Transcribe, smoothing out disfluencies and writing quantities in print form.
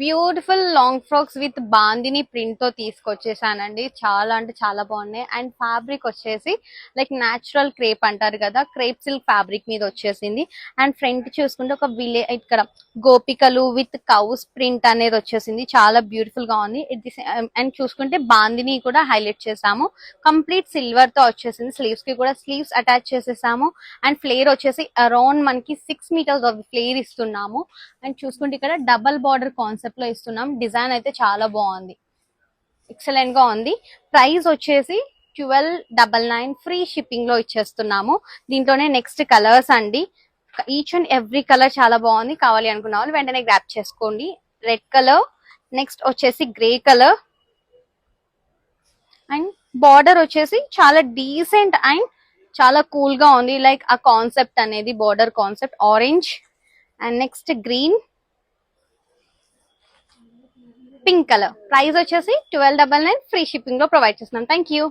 Beautiful long frocks with bandhani print తో తీసుకొచ్చేసానండి. చాలా అంటే చాలా బాగున్నాయి. అండ్ ఫ్యాబ్రిక్ వచ్చేసి లైక్ న్యాచురల్ క్రేప్ అంటారు కదా, క్రేప్ సిల్క్ ఫ్యాబ్రిక్ మీద వచ్చేసింది. అండ్ ఫ్రంట్ చూసుకుంటే ఒక ఇక్కడ గోపికలు విత్ కౌస్ ప్రింట్ అనేది వచ్చేసింది. చాలా బ్యూటిఫుల్ గా ఉంది. అండ్ చూసుకుంటే బాందిని కూడా హైలైట్ చేసాము. కంప్లీట్ సిల్వర్ తో వచ్చేసింది. స్లీవ్స్ కి కూడా స్లీవ్స్ అటాచ్ చేసేసాము. అండ్ ఫ్లేర్ వచ్చేసి అరౌండ్ మనకి 6 మీటర్స్ ఆఫ్ ఫ్లేర్ ఇస్తున్నాము. అండ్ చూసుకుంటే ఇక్కడ డబల్ బార్డర్ కాన్సెప్ట్ లో ఇస్తున్నాం. డిజైన్ అయితే చాలా బాగుంది, ఎక్సలెంట్ గా ఉంది. ప్రైస్ వచ్చేసి 1299 ఫ్రీ షిప్పింగ్ లో ఇచ్చేస్తున్నాము. దీంట్లోనే నెక్స్ట్ కలర్స్ అండి. ఈచ్ అండ్ ఎవ్రీ కలర్ చాలా బాగుంది. కావాలి అనుకున్న వాళ్ళు వెంటనే గ్రాప్ చేసుకోండి. రెడ్ కలర్, నెక్స్ట్ వచ్చేసి గ్రే కలర్. అండ్ బార్డర్ వచ్చేసి చాలా డీసెంట్ అండ్ చాలా కూల్ గా ఉంది. లైక్ ఆ కాన్సెప్ట్ అనేది border concept orange. And next green, pink colour. Price వచ్చేసి 1299 ఫ్రీ షిప్పింగ్ లో ప్రొవైడ్ చేస్తున్నాం. Thank you.